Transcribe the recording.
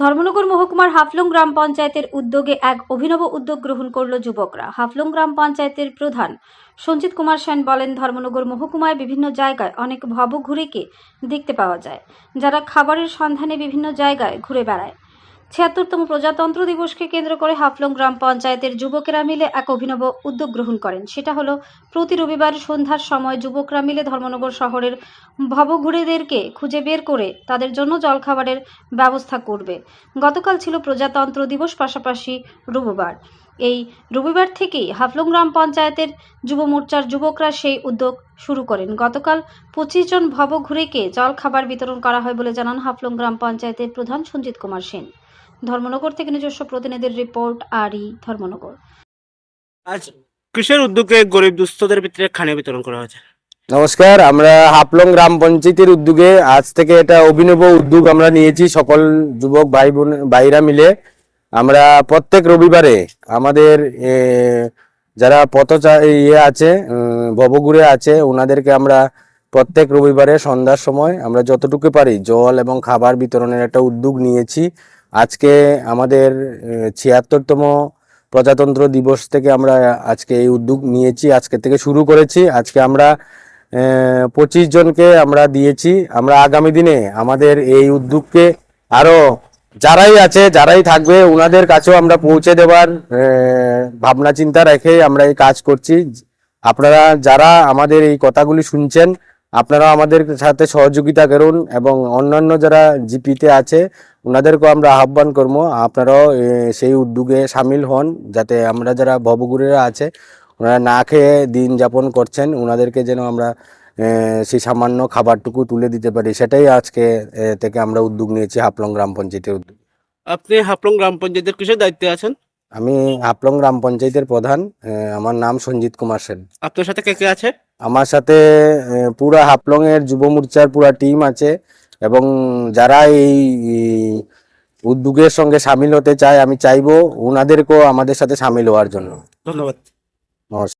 ধর্মনগর মহকুমার হাফলং গ্রাম পঞ্চায়েতের উদ্যোগে এক অভিনব উদ্যোগ গ্রহণ করল যুবকরা। হাফলং গ্রাম পঞ্চায়েতের প্রধান সঞ্জিত কুমার সেন বলেন, ধর্মনগর মহকুমায় বিভিন্ন জায়গায় অনেক ভবঘুরেকে দেখতে পাওয়া যায়, যারা খাবারের সন্ধানে বিভিন্ন জায়গায় ঘুরে বেড়ায়। ৭৬তম প্রজাতন্ত্র দিবসকে কেন্দ্র করে হাফলং গ্রাম পঞ্চায়েতের যুবকেরা মিলে এক অভিনব উদ্যোগ গ্রহণ করেন। সেটা হলো প্রতি রবিবার সন্ধ্যার সময় যুবকরা মিলে ধর্মনগর শহরের ভবঘুরেদেরকে খুঁজে বের করে তাদের জন্য জলখাবারের ব্যবস্থা করবে। গতকাল ছিল প্রজাতন্ত্র দিবস, পাশাপাশি রবিবার। এই রবিবার থেকেই হাফলং গ্রাম পঞ্চায়েতের যুব মোর্চার যুবকরা সেই উদ্যোগ শুরু করেন। গতকাল ২৫ জন ভবঘুরেকে জলখাবার বিতরণ করা হয় বলে জানান হাফলং গ্রাম পঞ্চায়েতের প্রধান সঞ্জিত কুমার সেন। ধর্মনগর থেকে নিজস্ব প্রতিনিধির রিপোর্ট, আরই ধর্মনগর। আজ কিসের উদ্যোগে গরিব দুস্থদের ভিতরে খানা বিতরণ করা হয়েছে? নমস্কার, আমরা হাফলং গ্রাম পঞ্চায়েতের উদ্যোগে আজ থেকে এটা অভিনব উদ্যোগ আমরা নিয়েছি। সকল যুবক ভাইরা মিলে আমরা প্রত্যেক রবিবারে আমাদের যারা আছে, ভবঘুরে আছে, ওনাদেরকে আমরা প্রত্যেক রবিবারে সন্ধ্যার সময় আমরা যতটুকু পারি জল এবং খাবার বিতরণের একটা উদ্যোগ নিয়েছি। আজকে আমাদের ৭৬তম প্রজাতন্ত্র দিবস থেকে আমরা আজকে এই উদ্যোগ নিয়েছি, আজকে থেকে শুরু করেছি। আজকে আমরা ২৫ জনকে আমরা দিয়েছি। আমরা আগামী দিনে আমাদের এই উদ্যোগকে আরো যারাই থাকবে ওনাদের কাছেও আমরা পৌঁছে দেওয়ার ভাবনা চিন্তা রেখে আমরা এই কাজ করছি। আপনারা যারা আমাদের এই কথাগুলি শুনছেন, আপনারা আমাদের সাথে সহযোগিতা করুন এবং অন্যান্য যারা জিপিতে আছে ওনাদেরকেও আমরা আহ্বান করবো আপনারাও সেই উদ্যোগে সামিল হন, যাতে আমরা যারা ভবঘুরেরা আছে ওনারা না খেয়ে দিন যাপন করছেন ওনাদেরকে যেন আমরা সেই সামান্য খাবারটুকু তুলে দিতে পারি। সেটাই আজকে থেকে আমরা উদ্যোগ নিয়েছি হাফলং গ্রাম পঞ্চায়েতের উদ্যোগ। আপনি হাফলং গ্রাম পঞ্চায়েতের কিসের দায়িত্বে আছেন? আমি হাফলং গ্রাম পঞ্চায়েতের প্রধান, আমার নাম সঞ্জিত কুমার সেন। আপনার সাথে কে কে আছে? আমার সাথে পুরা হাফলং এর যুব মোর্চার পুরা টিম আছে এবং যারা এই উদ্যোগের সঙ্গে সামিল হতে চায় আমি চাইবো ওনাদেরকেও আমাদের সাথে সামিল হওয়ার জন্য। ধন্যবাদ। নমস্কার।